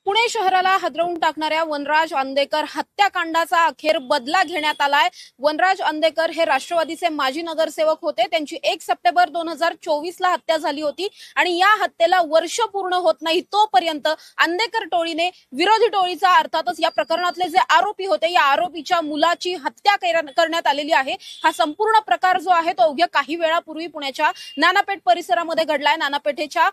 पुणे शहराला हादरवून टाकणाऱ्या वनराज अंदेकर हत्याकांडाचा अखेर बदला घेण्यात आलाय। वनराज अंदेकर हे राष्ट्रवादीचे माजी नगरसेवक होते। त्यांची 1 सप्टेंबर 2024 ला हत्या झाली होती आणि या हत्येला वर्ष पूर्ण होत नाही तोपर्यंत अंदेकर टोळीने विरोधी टोळीचा अर्थातच या प्रकरणातले जे आरोपी होते या आरोपीच्या मुलाची हत्या करण्यात आलेली आहे। हा संपूर्ण प्रकार जो आहे तो अवघ्या काही वेळापूर्वी पुण्याच्या नानापेठ परिसरामध्ये घडलाय। नानापेठेच्या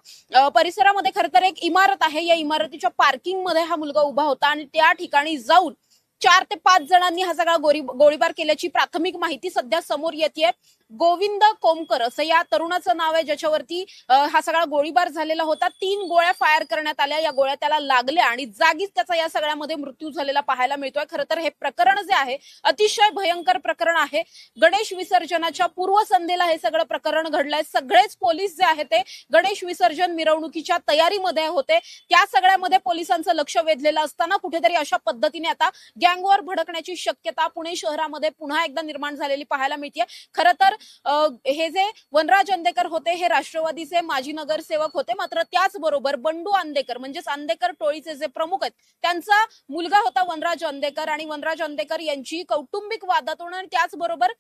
परिसरामध्ये खरं तर एक इमारत आहे। या इमारतीच्या पार्किंग मध्ये हा मुलगा उभा होता आणि त्या ठिकाणी जाऊन 4 ते 5 जणांनी हा सगळा गोळीबार केल्याची प्राथमिक माहिती सध्या समोर येते। गोविंद कोमकर असं या तरुणाचं नाव आहे, ज्याच्यावरती हा सगळा गोळीबार झालेला होता। 3 गोळ्या फायर करण्यात आल्या, या गोळ्या त्याला लागल्या आणि जागीच त्याचा या सगळ्यामध्ये मृत्यू झालेला पाहायला मिळतोय। खरं तर हे प्रकरण जे आहे अतिशय भयंकर प्रकरण आहे। गणेश विसर्जनाच्या पूर्वसंध्येला हे सगळं प्रकरण घडलंय। सगळेच पोलीस जे आहेत ते गणेश विसर्जन मिरवणुकीच्या तयारीमध्ये होते। त्या सगळ्यामध्ये पोलिसांचं लक्ष वेधलेलं असताना कुठेतरी अशा पद्धतीने आता गँगवॉर भडकण्याची शक्यता पुणे शहरामध्ये पुन्हा एकदा निर्माण झालेली पाहायला मिळते। खरं तर हे जे वनराज अंदेकर होते हे राष्ट्रवादीचे माजी नगरसेवक होते, मात्र त्याचबरोबर बंडू अंदेकर म्हणजेच अंदेकर टोळीचे जे प्रमुख आहेत त्यांचा मुलगा होता वनराज अंदेकर आणि वनराज अंदेकर यांची कौटुंबिक वादातून आणि त्याचबरोबर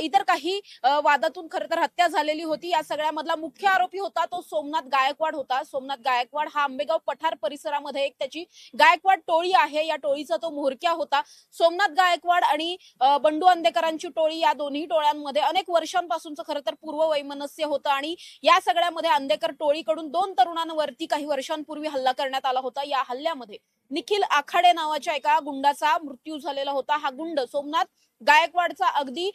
इतर काही वादातून खरं तर हत्या झालेली होती। या सगळ्यामधला मुख्य आरोपी होता तो सोमनाथ गायकवाड होता। सोमनाथ गायकवाड हा आंबेगाव पठार परिसरामध्ये एक त्याची गायकवाड टोळी आहे, या टोळीचा तो म्होरक्या होता। सोमनाथ गायकवाड आणि बंडू अंदेकरांची टोळी या दोन्ही टोळ्यांमध्ये अनेक वर्षांपासूनचं खरं तर पूर्ववैमनस्य होतं आणि या सगळ्यामध्ये अंदेकर टोळीकडून 2 तरुणांवरती काही वर्षांपूर्वी हल्ला करण्यात आला होता। या हल्ल्यामध्ये निखिल आखाडे नावाच्या एका गुंडाचा मृत्यू झालेला होता। हा गुंड सोमनाथ गायकवाडचा अगदी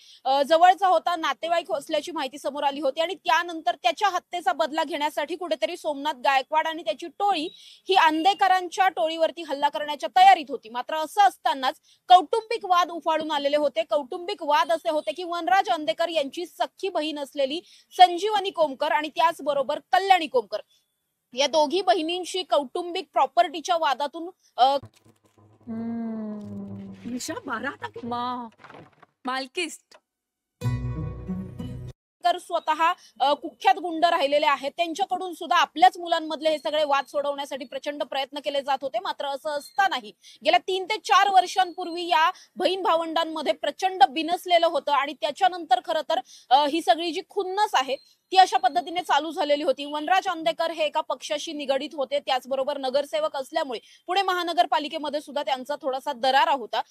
जवळचा होता, नातेवाईक असल्याची माहिती समोर आली होती आणि त्यानंतर त्याच्या हत्येचा बदला घेण्यासाठी कुठेतरी सोमनाथ गायकवाड आणि त्याची टोळी ही अंदेकरांच्या टोळीवरती हल्ला करण्याच्या तयारीत होती। मात्र असं असतानाच कौटुंबिक वाद उफाळून आलेले होते। कौटुंबिक वाद असे होते की वनराज अंदेकर यांची सख्खी बहीण असलेली संजीवनी कोमकर आणि त्याचबरोबर कल्याणी कोमकर या दोघी बहिणींशी कौटुंबिक प्रॉपर्टीच्या वादातून मालकिस्ट स्वतः कुख्यात गुंड राहिलेले आहेत, त्यांच्याकडून सुद्धा आपल्याच मुलांमधले हे सगळे वाद सोडवण्यासाठी प्रचंड प्रयत्न केले जात होते। मात्र असं असतानाही गेल्या 3 ते 4 वर्षांपूर्वी या बहीण भावंडांमध्ये प्रचंड बिनसलेलं होतं आणि त्याच्यानंतर खरं तर ही सगळी जी खुन्नस आहे ती अशा पद्धतीने चालू झालेली होती। वनराज अंदेकर हे एका पक्षाशी निगडीत होते, त्याचबरोबर नगरसेवक असल्यामुळे पुणे महानगरपालिकेमध्ये सुद्धा त्यांचा थोडासा दरारा होता।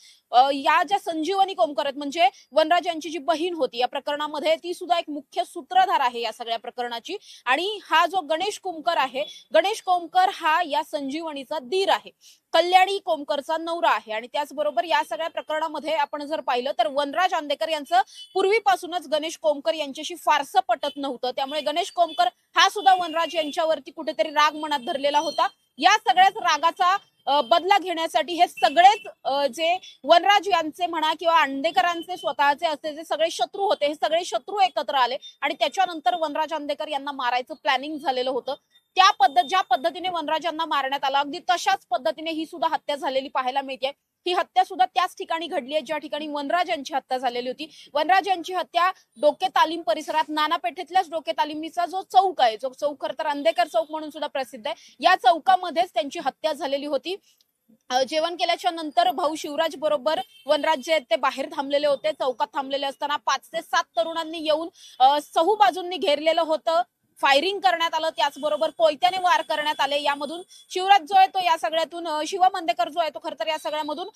या ज्या संजीवनी कोमकर आहेत म्हणजे वनराज यांची जी बहीण होती या प्रकरणामध्ये ती सुद्धा एक मुख्य सूत्रधार आहे या सगळ्या प्रकरणाची आणि हा जो गणेश कोमकर आहे, गणेश कोमकर हा या संजीवनीचा दीर आहे, कल्याणी कोमकरचा नवरा आहे आणि त्याचबरोबर या सगळ्या प्रकरणामध्ये आपण जर पाहिलं तर वनराज अंदेकर यांचं पूर्वीपासूनच गणेश कोमकर यांच्याशी फारसं पटत नव्हतं। त्यामुळे गणेश कोमकर हा सुद्धा वनराज यांच्यावरती कुठेतरी राग मनात धरलेला होता। या सगळ्याच रागाचा बदला घेण्यासाठी हे सगळेच जे वनराज यांचे म्हणा किंवा अंदेकरांचे स्वतःचे असे जे सगळे शत्रू होते हे सगळे शत्रू एकत्र आले आणि त्याच्यानंतर वनराज अंदेकर यांना मारायचं प्लॅनिंग झालेलं होतं। ज्या पद्धतीने वनराज यांना मारण्यात आलं अगदी तशाच पद्धतीने ही सुद्धा हत्या झालेली पाहायला मिळते। ही हत्या सुद्धा त्याच ठिकाणी घडली आहे ज्या ठिकाणी वनराज यांची हत्या झालेली होती। वनराज यांची हत्या डोके तालीम परिसरात नानापेठेतल्याच डोके तालीमीचा जो चौक आहे, जो चौक खरं तर अंदेकर चौक म्हणून सुद्धा प्रसिद्ध आहे, या चौकामध्येच त्यांची हत्या झालेली होती। जेवण केल्याच्या नंतर भाऊ शिवराज बरोबर वनराज जे ते बाहेर थांबलेले होते। चौकात थांबलेले असताना 5 ते 7 तरुणांनी येऊन सहू बाजूंनी घेरलेलं होतं, फायरिंग करण्यात आलं, त्याचबरोबर कोयत्याने वार करण्यात आले। यामधून शिवराज जो आहे तो या सगळ्यातून शिवम अंदेकर जो आहे तो खरं तर या सगळ्यामधून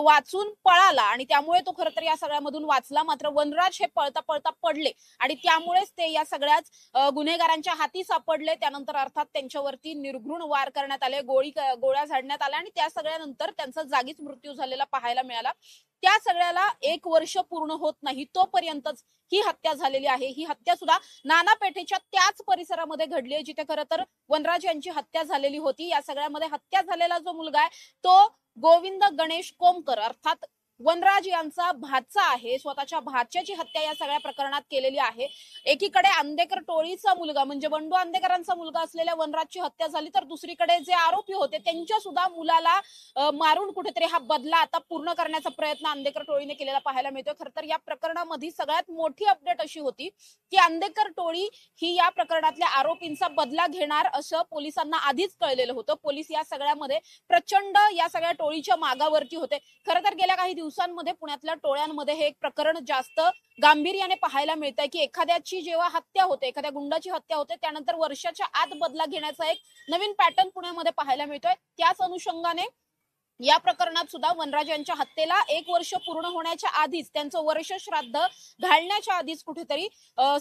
वाचून पळाला आणि त्यामुळे तो खरं तर या सगळ्यामधून वाचला। मात्र वनराज हे पळता पळता पडले आणि त्यामुळेच ते या सगळ्याच गुन्हेगारांच्या हाती सापडले। त्यानंतर अर्थात त्यांच्यावरती निर्घृण वार करण्यात आले, गोळ्या झाडण्यात आल्या आणि त्या सगळ्यानंतर त्यांचा जागीच मृत्यू झालेला पाहायला मिळाला। त्या सगळ्याला 1 वर्ष पूर्ण होत नाही तोपर्यंतच ही हत्या झालेली आहे। ही हत्या सुद्धा नानापेठेच्या त्याच परिसरामध्ये घडली आहे जिथे खरं तर वनराज यांची हत्या झालेली होती। या सगळ्यामध्ये हत्या झालेला जो मुलगा आहे तो गोविंद गणेश कोमकर अर्थात वनराज यांचा भाचा आहे, स्वतःच्या भाच्याची हत्या या सगळ्या प्रकरणात केलेली आहे. एकीकडे अंदेकर टोळीचा मुलगा म्हणजे बंडू अंदेकरांचा मुलगा असलेल्या वनराजची हत्या झाली, तर दुसरीकडे जे आरोपी होते त्यांच्या सुद्धा मुलाला मारून कुठेतरी हा बदला आता पूर्ण करण्याचा प्रयत्न अंदेकर टोळीने केलेला पाहायला मिळतोय. खरं तर या प्रकरणामध्ये सगळ्यात मोठी अपडेट अशी होती की अंदेकर टोळी ही या प्रकरणातल्या आरोपींचा बदला घेणार असं पोलिसांना आधीच कळलेलं होतं. पोलीस या सगळ्यामध्ये प्रचंड या सगळ्या टोळीच्या मागावरती होते. खरं तर गेल्या काही दिवसांमध्ये पुण्यातल्या टोळ्यांमध्ये हे एक प्रकरण जास्त गांभीर्याने पाहायला मिळतंय की एखाद्याची जेव्हा हत्या होते, एखाद्या गुंडाची हत्या होते, त्यानंतर वर्षाच्या आत बदला घेण्याचा एक नवीन पॅटर्न पुण्यामध्ये पाहायला मिळतोय. त्याच अनुषंगाने या प्रकरणात सुद्धा वनराज यांच्या हत्येला 1 वर्ष पूर्ण होण्याच्या आधीच, त्यांचं वर्ष श्राद्ध घालण्याच्या आधीच कुठेतरी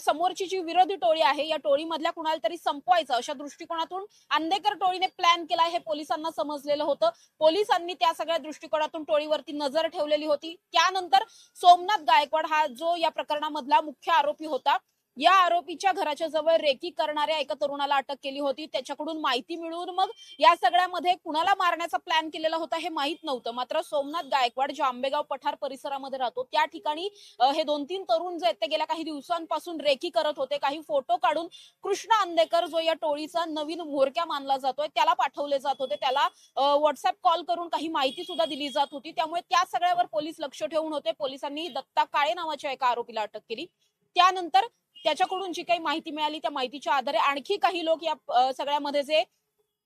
समोरची जी विरोधी टोळी आहे या टोळीमधल्या कुणाला तरी संपवायचं अशा दृष्टिकोनातून अंदेकर टोळीने प्लॅन केला हे पोलिसांना समजलेलं होतं. पोलिसांनी त्या सगळ्या दृष्टिकोनातून टोळीवरती नजर ठेवलेली होती. त्यानंतर सोमनाथ गायकवाड हा जो या प्रकरणामधला मुख्य आरोपी होता, या आरोपीच्या घराच्या जवळ रेकी करणाऱ्या एका तरुणाला अटक केली होती. त्याच्याकडून माहिती मिळवून मग या सगळ्यामध्ये कुणाला मारण्याचा प्लॅन केलेला होता हे माहित नव्हतं. मात्र सोमनाथ गायकवाड जो आंबेगाव पठार परिसरामध्ये राहतो त्या ठिकाणी हे 2-3 तरुण जे आहेत ते गेल्या काही दिवसांपासून रेकी करत होते. काही फोटो काढून कृष्ण अंदेकर जो या टोळीचा नवीन म्होरक्या मानला जातोय त्याला पाठवले जात होते. त्याला व्हॉट्सअप कॉल करून काही माहिती सुद्धा दिली जात होती. त्यामुळे त्या सगळ्यावर पोलीस लक्ष ठेवून होते. पोलिसांनी दत्ता काळे नावाच्या एका आरोपीला अटक केली. त्यानंतर त्याच्याकडून जी काही माहिती मिळाली त्या माहितीच्या आधारे आणखी काही लोक या सगळ्यामध्ये जे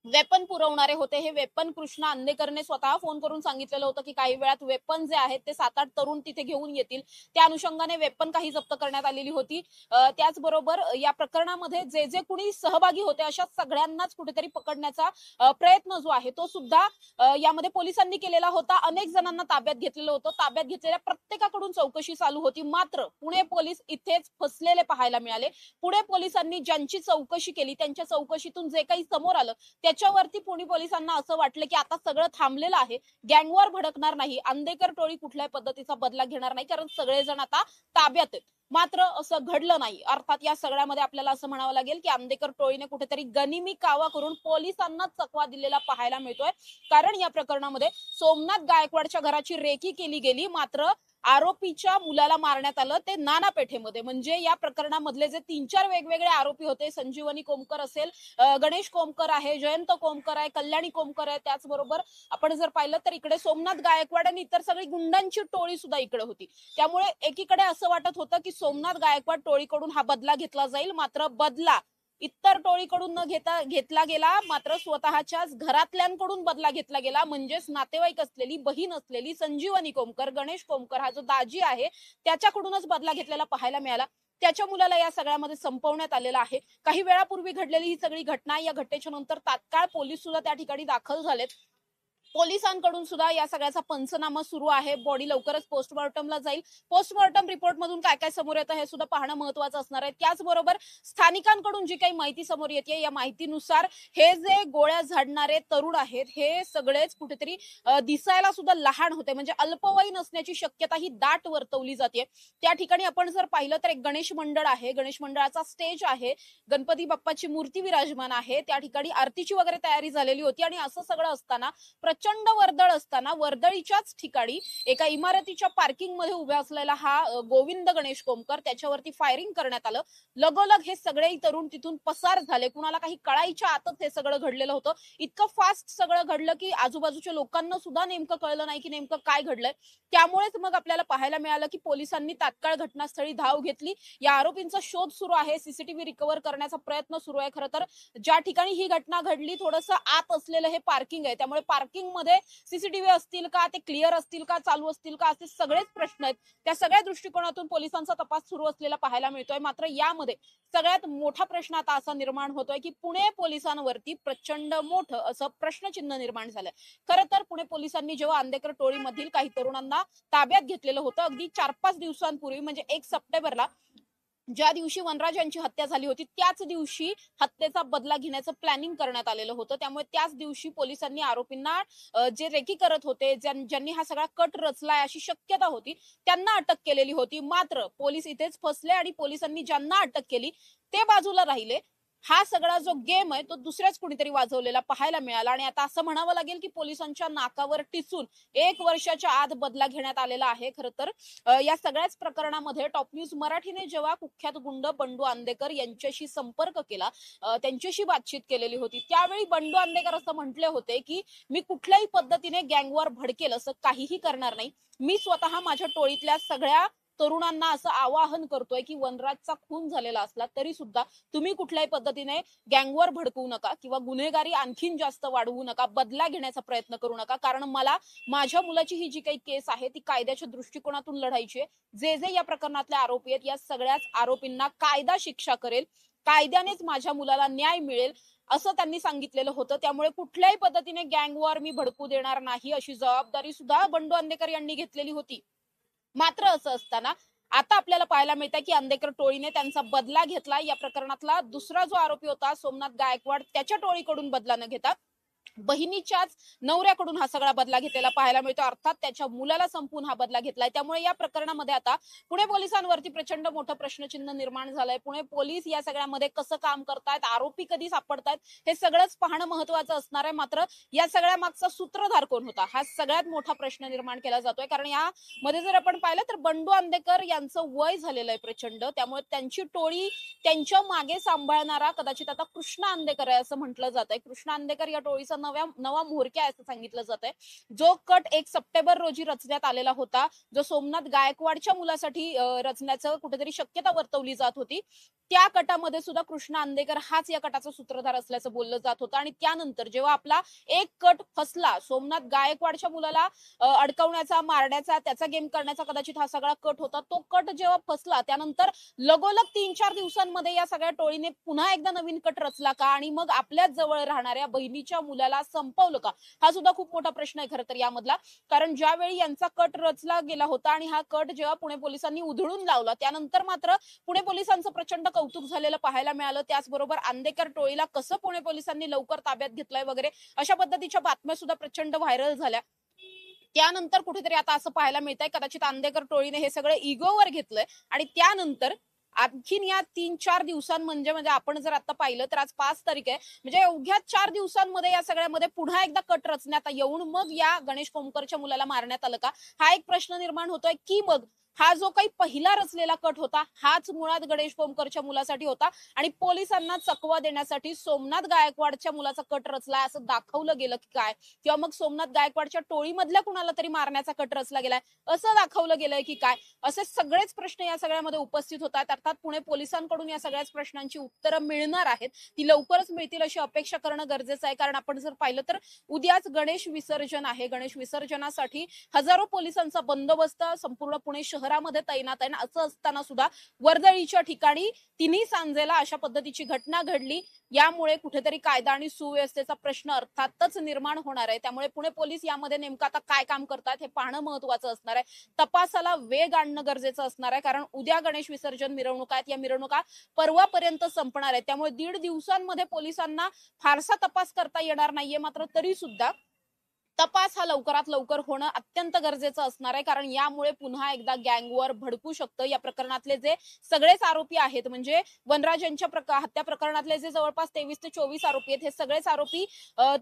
वेपन पुरवणारे होते, हे वेपन कृष्ण अंदेकरने स्वतः फोन करून सांगितलेलं होतं की काही वेळात वेपन जे आहेत ते 7-8 तरुण तिथे घेऊन येतील. त्या अनुषंगाने वेपन काही जप्त करण्यात आलेली होती. त्याचबरोबर या प्रकरणामध्ये जे जे कुणी सहभागी होते अशा सगळ्यांनाच कुठेतरी पकडण्याचा प्रयत्न जो आहे तो सुद्धा यामध्ये पोलिसांनी केलेला होता. अनेक जणांना ताब्यात घेतलेलं होतं. ताब्यात घेतलेल्या प्रत्येकाकडून चौकशी चालू होती. मात्र पुणे पोलीस इथेच फसलेले पाहायला मिळाले. पुणे पोलिसांनी ज्यांची चौकशी केली त्यांच्या चौकशीतून जे काही समोर आलं त्याच्यावरती पुणे पोलिसांना असं वाटलं की आता सगळं थांबलेलं आहे, गँगवॉर भडकणार नाही, अंदेकर टोळी कुठल्याही पद्धतीचा बदला घेणार नाही, कारण सगळेजण आता ताब्यात आहेत. मात्र असं घडलं नाही. अर्थात या सगळ्यामध्ये आपल्याला असं म्हणावं लागेल की अंदेकर टोळीने कुठेतरी गनिमी कावा करून पोलिसांना चकवा दिलेला पाहायला मिळतोय. कारण या प्रकरणामध्ये सोमनाथ गायकवाडच्या घराची रेकी केली गेली, मात्र आरोपीच्या मुलाला मारण्यात आलं ते नाना पेठेमध्ये. म्हणजे या प्रकरणामधले जे 3-4 वेगवेगळे आरोपी होते, संजीवनी कोमकर असेल, गणेश कोमकर आहे, जयंत कोमकर आहे, कल्याणी कोमकर आहे, त्याचबरोबर आपण जर पाहिलं तर इकडे सोमनाथ गायकवाड आणि इतर सगळी गुंडांची टोळी सुद्धा इकडे होती. त्यामुळे एकीकडे असं वाटत होतं की सोमनाथ गायकवाड टोळीकडून हा बदला घेतला जाईल, मात्र बदला इतर टोळीकडून न घेतला गेला, मात्र स्वतःच्याच घरातल्यांकडून बदला घेतला गेला. म्हणजेच नातेवाईक असलेली, बहीण असलेली संजीवनी कोमकर, गणेश कोमकर हा जो दाजी आहे त्याच्याकडूनच बदला घेतलेला पाहायला मिळाला. त्याच्या मुलाला या सगळ्यामध्ये संपवण्यात आलेला आहे. काही वेळापूर्वी घडलेली ही सगळी घटना, या घटनेच्या नंतर तात्काळ पोलीस सुद्धा त्या ठिकाणी दाखल झालेत. पोलिसांकडून सुद्धा या सगळ्याचा पंचनामा सुरू आहे. बॉडी लवकरच पोस्टमॉर्टमला जाईल. पोस्टमॉर्टम रिपोर्ट मधून काय काय समोर येतं हे सुद्धा पाहणं महत्वाचं असणार आहे. त्याचबरोबर स्थानिकांकडून जी काही माहिती समोर येते या माहितीनुसार हे जे गोळ्या झाडणारे तरुण आहेत हे सगळेच कुठेतरी दिसायला सुद्धा लहान होते, म्हणजे अल्पवयीन असण्याची शक्यता ही दाट वर्तवली जाते. त्या ठिकाणी आपण जर पाहिलं तर एक गणेश मंडळ आहे, गणेश मंडळाचा स्टेज आहे, गणपती बाप्पाची मूर्ती विराजमान आहे, त्या ठिकाणी आरतीची वगैरे तयारी झालेली होती. आणि असं सगळं असताना प्रचंड वर्दळ असताना वर्दळीच्याच ठिकाणी एका इमारतीच्या पार्किंग मध्ये उभा असलेला हा गोविंद गणेश कोमकर, त्याच्यावरती फायरिंग करण्यात आलं. लगोलग हे सगळे तरुण तिथून पसार झाले. कुणाला काही कळायच्या आतच हे सगळं घडलेलं होतं. इतकं फास्ट सगळं घडलं की आजूबाजूच्या लोकांना सुद्धा नेमकं कळलं नाही की नेमकं काय घडलंय. त्यामुळेच मग आपल्याला पाहायला मिळालं की पोलिसांनी तात्काळ घटनास्थळी धाव घेतली. या आरोपींचा शोध सुरू आहे, सीसीटीव्ही रिकव्हर करण्याचा प्रयत्न सुरू आहे. खरं तर ज्या ठिकाणी ही घटना घडली थोडंसं आत असलेलं हे पार्किंग आहे, त्यामुळे पार्किंग मध्ये सीसीटीव्ही असतील का, ते क्लिअर असतील का, चालू असतील का, असे सगळेच प्रश्न आहेत. त्या सगळ्या दृष्टिकोनातून पोलिसांचा तपास सुरू असलेला पाहायला मिळतोय. मात्र यामध्ये सगळ्यात मोठा प्रश्न आता असा निर्माण होतोय की पुणे पोलिसांवरती प्रचंड मोठं असं प्रश्नचिन्ह निर्माण झालंय. खरं तर पुणे पोलिसांनी जेव्हा अंदेकर टोळीमधील काही तरुणांना ताब्यात घेतलेलं होतं अगदी 4-5 दिवसांपूर्वी, म्हणजे 1 सप्टेंबरला ज्या दिवशी वनराज यांची हत्या झाली होती त्याच दिवशी हत्येचा बदला घेण्याचं प्लॅनिंग करण्यात आलेलं होतं. त्यामुळे त्याच दिवशी पोलिसांनी आरोपींना जे रेकी करत होते, ज्यांनी हा सगळा कट रचलाय अशी शक्यता होती, त्यांना अटक केलेली होती. मात्र पोलीस इथेच फसले आणि पोलिसांनी ज्यांना अटक केली ते बाजूला राहिले. हा सगळा जो गेम आहे तो दुसऱ्याच कुणीतरी वाजवलेला पाहायला मिळाला आणि आता असं म्हणावं लागेल की पोलिसांच्या नाकावर टिचून 1 वर्षाच्या आत बदला घेण्यात आलेला आहे. खरं तर या सगळ्याच प्रकरणामध्ये टॉप न्यूज मराठीने जेव्हा कुख्यात गुंड बंडू आंदेकर यांच्याशी संपर्क केला, त्यांच्याशी बातचीत केलेली होती, त्यावेळी बंडू आंदेकर असं म्हटले होते की मी कुठल्याही पद्धतीने गँगवर भडकेल असं काहीही करणार नाही. मी स्वतः माझ्या टोळीतल्या सगळ्या तरुणांना असं आवाहन करतोय की वनराजचा खून झालेला असला तरी सुद्धा तुम्ही कुठल्याही पद्धतीने गँगवर भडकवू नका किंवा गुन्हेगारी आणखीन जास्त वाढवू नका, बदला घेण्याचा प्रयत्न करू नका, कारण मला माझ्या मुलाची ही जी काही केस आहे ती कायद्याच्या दृष्टिकोनातून लढायची आहे. जे जे या प्रकरणातले आरोपी आहेत या सगळ्याच आरोपींना कायदा शिक्षा करेल, कायद्यानेच माझ्या मुलाला न्याय मिळेल असं त्यांनी सांगितलेलं होतं. त्यामुळे कुठल्याही पद्धतीने गँगवर मी भडकू देणार नाही अशी जबाबदारी सुद्धा बंडू आंदेकर यांनी घेतलेली होती. मात्र असं असताना आता आपल्याला पाहायला मिळतं की आंदेकर टोळीने त्यांचा बदला घेतला. या प्रकरणातला दुसरा जो आरोपी होता सोमनाथ गायकवाड त्याच्या टोळीकडून बदला न घेता बहिणीच्याच नवऱ्याकडून हा सगळा बदला घेतलेला पाहायला मिळतो. अर्थात त्याच्या मुलाला संपून हा बदला घेतलाय. त्यामुळे या प्रकरणामध्ये आता पुणे पोलिसांवरती प्रचंड मोठं प्रश्नचिन्ह निर्माण झालंय. पुणे पोलीस या सगळ्यामध्ये कसं काम करतायत, आरोपी कधी सापडतायत हे सगळंच पाहणं महत्वाचं असणार आहे. मात्र या सगळ्या मागचा सूत्रधार कोण होता हा सगळ्यात मोठा प्रश्न निर्माण केला जातोय. कारण यामध्ये जर आपण पाहिलं तर बंडू आंदेकर यांचं वय झालेलं आहे प्रचंड. त्यामुळे त्यांची टोळी त्यांच्या मागे सांभाळणारा कदाचित आता कृष्णा आंदेकर आहे असं म्हटलं जात आहे. कृष्णा आंदेकर या टोळीचा नवा म्होरक्या आहे असं सांगितलं जात आहे. जो कट 1 सप्टेंबर रोजी रचण्यात आलेला होता, जो सोमनाथ गायकवाडच्या मुलासाठी रचण्याचं कुठेतरी शक्यता वर्तवली जात होती, त्या कटामध्ये सुद्धा कृष्णा आंदेकर हाच या कटाचा सूत्रधार असल्याचं बोललं जात होतं. आणि त्यानंतर जेव्हा आपला एक कट फसला, सोमनाथ गायकवाडच्या मुलाला अडकवण्याचा, मारण्याचा, त्याचा गेम करण्याचा कदाचित हा सगळा कट होता, तो कट जेव्हा फसला त्यानंतर लगोलग 3-4 दिवसांमध्ये या सगळ्या टोळीने पुन्हा एकदा नवीन कट रचला का आणि मग आपल्याच जवळ राहणाऱ्या बहिणीच्या मुलाला संपवलं का, हा सुद्धा खूप मोठा प्रश्न आहे खरं तर यामधला. कारण ज्यावेळी यांचा कट रचला गेला होता आणि हा कट जेव्हा पुणे पोलिसांनी उधळून लावला त्यानंतर मात्र पुणे पोलिसांचं प्रचंड कौतुक झालेलं पाहायला मिळालं. त्याचबरोबर आंदेकर टोळीला कसं पुणे पोलिसांनी लवकर ताब्यात घेतलंय वगैरे अशा पद्धतीच्या बातम्या सुद्धा प्रचंड व्हायरल झाल्या. त्यानंतर कुठेतरी आता असं पाहायला मिळतंय कदाचित आंदेकर टोळीने हे सगळं इगोवर घेतलंय आणि त्यानंतर आणखीन या 3-4 दिवसांमध्ये म्हणजे आपण जर आता पाहिलं तर आज 5 तारीख आहे, म्हणजे अवघ्या 4 दिवसांमध्ये या सगळ्यामध्ये पुन्हा एकदा कट रचण्यात येऊन मग या गणेश कोमकरच्या मुलाला मारण्यात आलं का, हा एक प्रश्न निर्माण होतोय. की मग हा जो काही पहिला रचलेला कट होता हाच मुळात गणेश कोमकरच्या मुलासाठी होता आणि पोलिसांना चकवा देण्यासाठी सोमनाथ गायकवाडच्या मुलाचा कट रचलाय असं दाखवलं गेलं की काय, किंवा मग सोमनाथ गायकवाडच्या टोळीमधल्या कुणाला तरी मारण्याचा कट रचला गेलाय असं दाखवलं गेलंय की काय, असे सगळेच प्रश्न या सगळ्यामध्ये उपस्थित होतात. अर्थात पुणे पोलिसांकडून या सगळ्याच प्रश्नांची उत्तरं मिळणार आहेत, ती लवकरच मिळतील अशी अपेक्षा करणं गरजेचं आहे. कारण आपण जर पाहिलं तर उद्याच गणेश विसर्जन आहे. गणेश विसर्जनासाठी हजारो पोलिसांचा बंदोबस्त संपूर्ण पुणे शहरामध्ये तैनात आहे. असं असताना सुद्धा वर्दळीच्या ठिकाणी तिन्ही सांजेला अशा पद्धतीची घटना घडली. यामुळे कुठेतरी कायदा आणि सुव्यवस्थेचा प्रश्न अर्थातच निर्माण होणार आहे. त्यामुळे पुणे पोलीस यामध्ये नेमकं आता काय काम करतात हे पाहणं महत्वाचं असणार आहे. तपासाला वेग आणणं गरजेचं असणार आहे. कारण उद्या गणेश विसर्जन मिरवणुका आहेत, या मिरवणुका परवापर्यंत संपणार आहेत. त्यामुळे 1.5 दिवसांमध्ये पोलिसांना फारसा तपास करता येणार नाहीये. मात्र तरी सुद्धा तपास हा लवकरात लवकर होणं अत्यंत गरजेचं असणार आहे. कारण यामुळे पुन्हा एकदा गँगवर भडकू शकतं. या प्रकरणातले जे सगळेच आरोपी आहेत, म्हणजे वनराज यांच्या हत्या प्रकरणातले जे जवळपास 23 ते 24 आरोपी आहेत, हे सगळेच आरोपी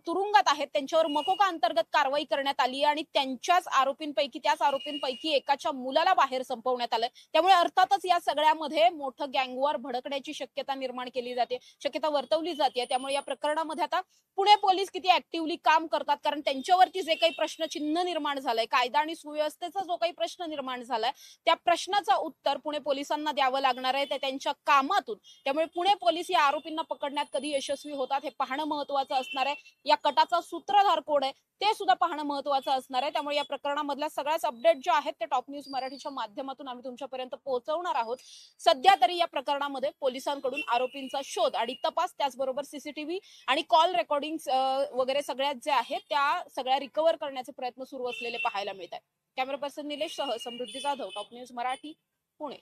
तुरुंगात आहेत. त्यांच्यावर मकोका अंतर्गत कारवाई करण्यात आली आणि त्याच आरोपींपैकी एकाच्या मुलाला बाहेर संपवण्यात आलं. त्यामुळे अर्थातच या सगळ्यामध्ये मोठं गँगवर भडकण्याची शक्यता निर्माण केली जाते, शक्यता वर्तवली जाते. त्यामुळे या प्रकरणामध्ये आता पुणे पोलीस किती ऍक्टिव्हली काम करतात, कारण त्यांच्यावरती जे काही प्रश्नचिन्ह निर्माण झालंय, कायदा आणि सुव्यवस्थेचा जो काही प्रश्न निर्माण झालाय, त्या प्रश्नाचं उत्तर पुणे पोलिसांना द्यावं लागणार आहे ते त्यांच्या कामातून. त्यामुळे पुणे पोलीस या आरोपींना पकडण्यात कधी यशस्वी होतात हे पाहणं महत्वाचं असणार आहे. या कटाचा सूत्रधार कोण आहे ते सुद्धा पाहणं महत्वाचं असणार आहे. त्यामुळे या प्रकरणामधल्या सगळ्याच अपडेट जे आहेत ते टॉप न्यूज मराठीच्या माध्यमातून आम्ही तुमच्यापर्यंत पोहोचवणार आहोत. सध्या तरी या प्रकरणामध्ये पोलिसांकडून आरोपींचा शोध आणि तपास, त्याचबरोबर सीसीटीव्ही आणि कॉल रेकॉर्डिंग वगैरे सगळ्यात जे आहेत त्या सगळ्या रिकव्हर करण्याचे प्रयत्न सुरू असलेले पाहायला मिळत आहेत. कॅमेरा पर्सन निलेश सह समृद्धी जाधव, टॉप न्यूज मराठी, पुणे.